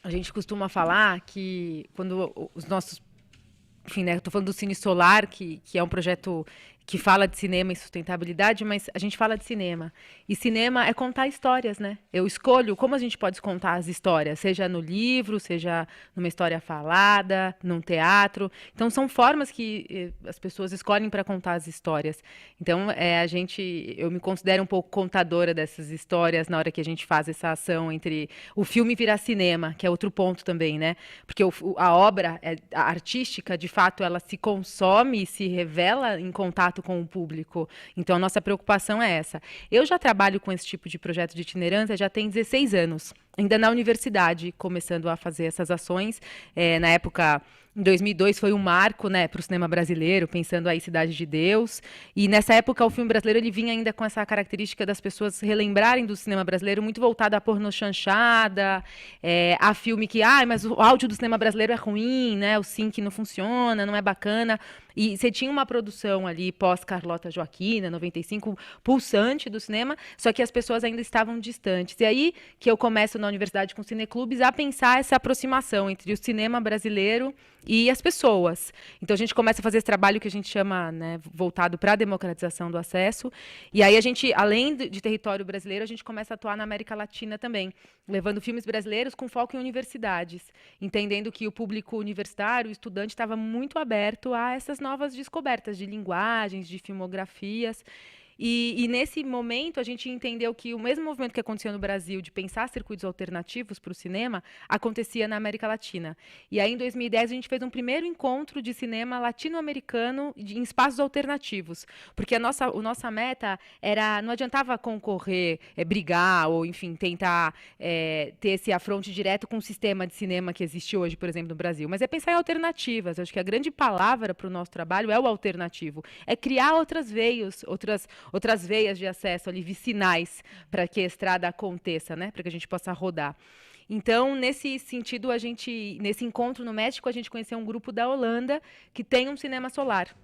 A gente costuma falar que quando os nossos, enfim, né, eu tô falando do Cine Solar, que é um projeto que fala de cinema e sustentabilidade, mas a gente fala de cinema. E cinema é contar histórias, né? Eu escolho como a gente pode contar as histórias, seja no livro, seja numa história falada, num teatro. Então, são formas que as pessoas escolhem para contar as histórias. Então, eu me considero um pouco contadora dessas histórias na hora que a gente faz essa ação entre o filme virar cinema, que é outro ponto também, né? Porque a obra a artística, de fato, ela se consome e se revela em contato com o público. Então, a nossa preocupação é essa. Eu já trabalho com esse tipo de projeto de itinerância já tem 16 anos, ainda na universidade, começando a fazer essas ações. Na época, em 2002, foi um marco, né, para o cinema brasileiro, pensando aí Cidade de Deus. E nessa época, o filme brasileiro ele vinha ainda com essa característica das pessoas relembrarem do cinema brasileiro muito voltado à pornochanchada, a filme que, mas o áudio do cinema brasileiro é ruim, né, o sync não funciona, não é bacana. E você tinha uma produção ali pós-Carlota Joaquina, 95, pulsante do cinema, só que as pessoas ainda estavam distantes. E aí que eu começo na universidade com cineclubes a pensar essa aproximação entre o cinema brasileiro e as pessoas. Então a gente começa a fazer esse trabalho que a gente chama, né, voltado para a democratização do acesso. E aí a gente, além de território brasileiro, a gente começa a atuar na América Latina também, levando filmes brasileiros com foco em universidades, entendendo que o público universitário, o estudante, estava muito aberto a essas novas descobertas de linguagens, de filmografias. E nesse momento, a gente entendeu que o mesmo movimento que acontecia no Brasil de pensar circuitos alternativos para o cinema, acontecia na América Latina. E aí, em 2010, a gente fez um primeiro encontro de cinema latino-americano em espaços alternativos. Porque a nossa meta era, não adiantava concorrer, brigar, ou, enfim, tentar ter esse afronte direto com o sistema de cinema que existe hoje, por exemplo, no Brasil. Mas é pensar em alternativas. Eu acho que a grande palavra para o nosso trabalho é o alternativo. É criar outras veias de acesso ali, vicinais, para que a estrada aconteça, né? Para que a gente possa rodar. Então, nesse sentido, nesse encontro no México, a gente conheceu um grupo da Holanda que tem um cinema solar.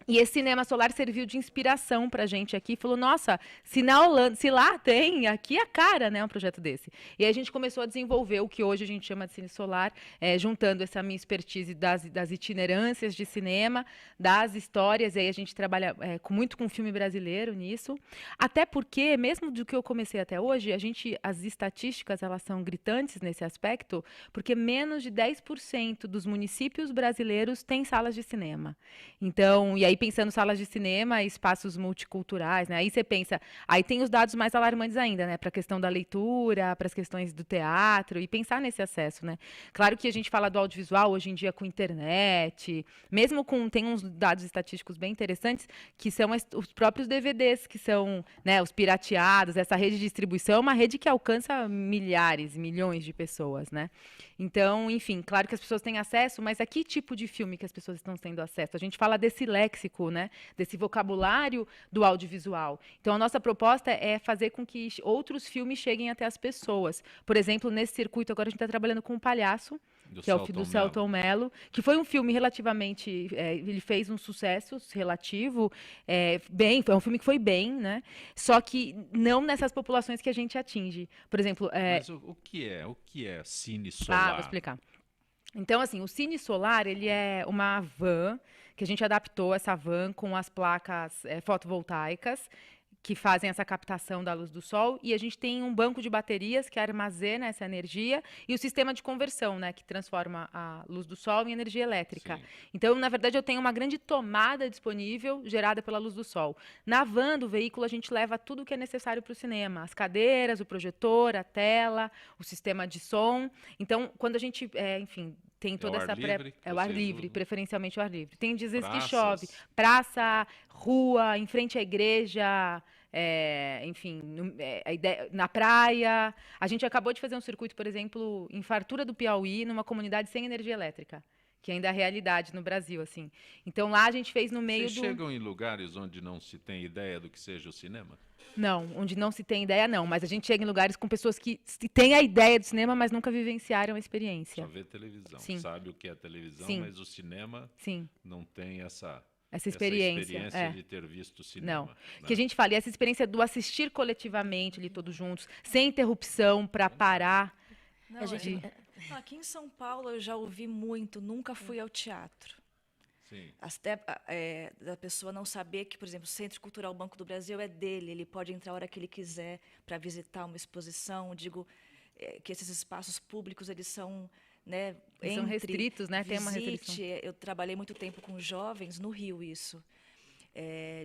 E esse cinema solar serviu de inspiração para a gente aqui. Falou, nossa, se na Holanda, se lá tem, aqui é a cara, né, um projeto desse. E aí a gente começou a desenvolver o que hoje a gente chama de cine solar, juntando essa minha expertise das itinerâncias de cinema, das histórias. E aí a gente trabalha muito com filme brasileiro nisso. Até porque, mesmo do que eu comecei até hoje, as estatísticas elas são gritantes nesse aspecto, porque menos de 10% dos municípios brasileiros têm salas de cinema. Então, e aí pensando salas de cinema, espaços multiculturais, né? Aí você pensa, aí tem os dados mais alarmantes ainda, né? Para a questão da leitura, para as questões do teatro e pensar nesse acesso, né? Claro que a gente fala do audiovisual hoje em dia com internet, mesmo com tem uns dados estatísticos bem interessantes que são os próprios DVDs que são, né? Os pirateados, essa rede de distribuição é uma rede que alcança milhares, milhões de pessoas, né? Então, enfim, claro que as pessoas têm acesso, mas a que tipo de filme que as pessoas estão tendo acesso? A gente fala desse léxico, né? Desse vocabulário do audiovisual. Então, a nossa proposta é fazer com que outros filmes cheguem até as pessoas. Por exemplo, nesse circuito, agora a gente está trabalhando com o Palhaço, Do que é o filme do Selton Mello. Selton Mello, que foi um filme relativamente. Ele fez um sucesso relativo, bem, foi um filme que foi bem, né? Só que não nessas populações que a gente atinge. Por exemplo, Mas o que é cine vou solar? explicar. Então, assim, o Cine Solar, ele é uma van que a gente adaptou essa van com as placas fotovoltaicas que fazem essa captação da luz do sol e a gente tem um banco de baterias que armazena essa energia e o sistema de conversão, né, que transforma a luz do sol em energia elétrica. Sim. Então, na verdade, eu tenho uma grande tomada disponível gerada pela luz do sol. Na van do veículo, a gente leva tudo o que é necessário para o cinema: as cadeiras, o projetor, a tela, o sistema de som. Então, quando a gente, enfim, tem É o toda ar essa livre que é o ar vocês livre, usam? preferencialmente o ar livre. Tem dias que chove, Praças? praça, rua, em frente à igreja, enfim, na praia. A gente acabou de fazer um circuito, por exemplo, em Fartura do Piauí, numa comunidade sem energia elétrica, que ainda é a realidade no Brasil, assim. Então lá a gente fez no meio Vocês do. chegam em lugares onde não se tem ideia do que seja o cinema? Não, onde não se tem ideia, não. Mas a gente chega em lugares com pessoas que têm a ideia do cinema, mas nunca vivenciaram a Só experiência. vê televisão. Sim, Sabe o que é televisão, sim, mas o cinema sim. não tem essa, Essa essa experiência, experiência de ter visto não. cinema, Que a né? gente fala, e essa experiência do assistir coletivamente ali todos juntos, sem interrupção, para parar. Não, A gente, aqui em São Paulo eu já ouvi muito, nunca fui ao teatro. Sim. Até da pessoa não saber que, por exemplo, o Centro Cultural Banco do Brasil é dele, ele pode entrar a hora que ele quiser para visitar uma exposição. Digo que esses espaços públicos eles são, né, Eles são restritos, né? Tem uma restrição. Eu trabalhei muito tempo com jovens no Rio, isso.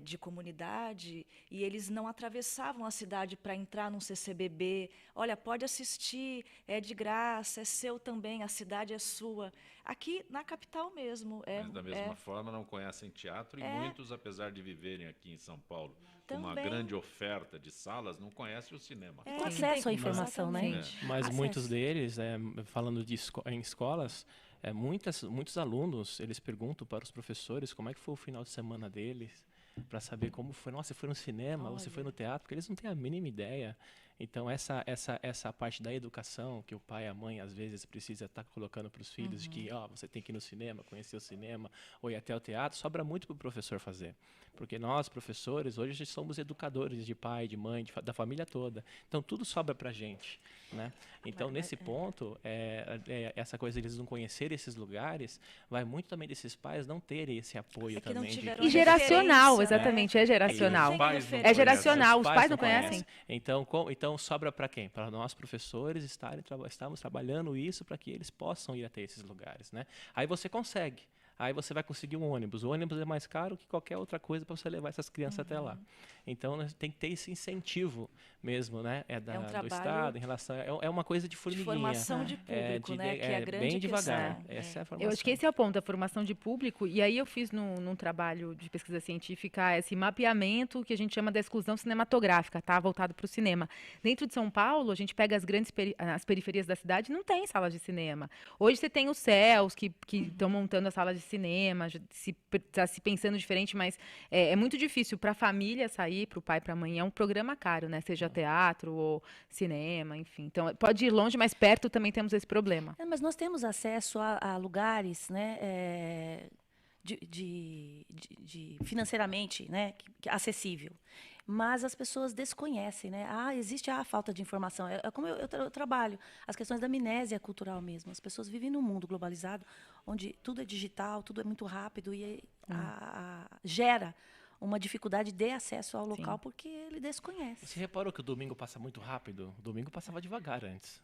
De comunidade, e eles não atravessavam a cidade para entrar num CCBB. Olha, pode assistir, é de graça, é seu também, a cidade é sua. Aqui na capital mesmo. Mas da mesma forma não conhecem teatro e muitos, apesar de viverem aqui em São Paulo com uma Também. grande oferta de salas, não conhecem o cinema. com acesso à informação, né? Exatamente. Mas Acesso. muitos deles, falando em escolas, muitos alunos, eles perguntam para os professores como é que foi o final de semana deles, para saber como foi. Nossa, você foi no cinema, você foi no teatro, porque eles não têm a mínima ideia. Então, essa parte da educação que o pai e a mãe, às vezes, precisa estar colocando para os filhos, de que você tem que ir no cinema, conhecer o cinema, ou ir até o teatro, sobra muito para o professor fazer. Porque nós, professores, hoje somos educadores de pai, de mãe, da família toda. Então, tudo sobra para a gente, né? Então, nesse ponto, essa coisa de eles não conhecerem esses lugares, vai muito também desses pais não terem esse apoio que não também. tiveram E geracional, referência, exatamente, é geracional. Os pais não É geracional, Os os pais não conhecem? Então sobra para quem? Para nós, professores, estamos trabalhando isso para que eles possam ir até esses lugares, né? Aí você consegue. Aí você vai conseguir um ônibus. O ônibus é mais caro que qualquer outra coisa para você levar essas crianças até lá. Então, tem que ter esse incentivo mesmo, né? um Do trabalho Estado em relação... É uma coisa de formiguinha. de formação de público, né? Que é a grande bem devagar. questão. Essa é a formação. Eu acho que esse é o ponto, a formação de público. E aí eu fiz num trabalho de pesquisa científica esse mapeamento que a gente chama da exclusão cinematográfica, tá? Voltado para o cinema. Dentro de São Paulo, a gente pega as periferias da cidade, não tem salas de cinema. Hoje você tem os CELs que estão montando as salas de cinema, está se pensando diferente, mas é muito difícil para a família sair, para o pai e para a mãe. É um programa caro, né? Seja teatro ou cinema, enfim. Então, pode ir longe, mas perto também temos esse problema. Mas nós temos acesso a lugares, né, financeiramente, né, acessível. Mas as pessoas desconhecem, né? Existe a falta de informação. É como eu trabalho, as questões da amnésia cultural mesmo. As pessoas vivem num mundo globalizado, onde tudo é digital, tudo é muito rápido e gera uma dificuldade de acesso ao local porque ele desconhece. Você reparou que o domingo passa muito rápido? O domingo passava devagar antes.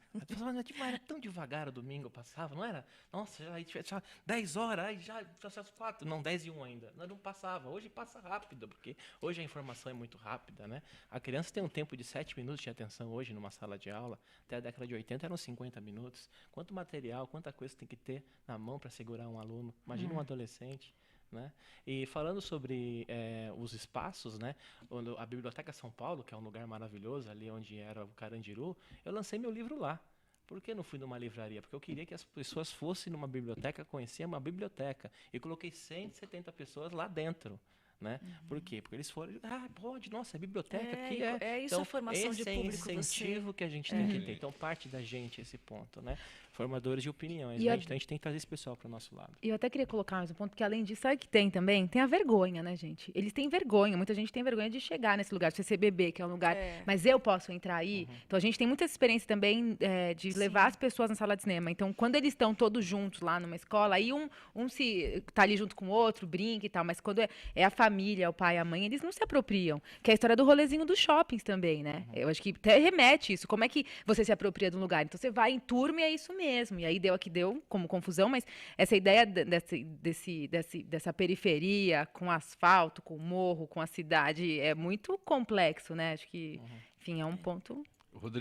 Era tão devagar o domingo passava, não era? Nossa, já 10 horas, aí já às 4, não, 10 e 1 ainda. Não passava. Hoje passa rápido, porque hoje a informação é muito rápida, né? A criança tem um tempo de 7 minutos de atenção hoje numa sala de aula. Até a década de 80 eram 50 minutos. Quanto material, quanta coisa tem que ter na mão para segurar um aluno. Imagina um adolescente. Né? E falando sobre os espaços, né? A Biblioteca São Paulo, que é um lugar maravilhoso, ali onde era o Carandiru, eu lancei meu livro lá. Por que não fui numa livraria? Porque eu queria que as pessoas fossem numa biblioteca, conheciam uma biblioteca. E coloquei 170 pessoas lá dentro. Né? Por quê? Porque eles foram, pode, nossa, é biblioteca aqui. Isso, então, a formação de público. Esse é incentivo que a gente tem que ter. Então, parte da gente esse ponto, né? Formadores de opiniões. Então, a gente tem que trazer esse pessoal para o nosso lado. E eu até queria colocar mais um ponto, porque além disso, sabe o que tem também? Tem a vergonha, né, gente? Eles têm vergonha, muita gente tem vergonha de chegar nesse lugar, de CCBB, que é um lugar, mas eu posso entrar aí. Então, a gente tem muita experiência também de levar as pessoas na sala de cinema. Então, quando eles estão todos juntos lá numa escola, aí um se tá ali junto com o outro, brinca e tal, mas quando é a família, o pai, a mãe, eles não se apropriam. Que é a história do rolezinho dos shoppings também, né? Eu acho que até remete isso. Como é que você se apropria de um lugar? Então, você vai em turma e é isso mesmo. E aí deu como confusão, mas essa ideia dessa periferia com asfalto, com morro, com a cidade, é muito complexo, né? Acho que, enfim, é um ponto... Rodrigo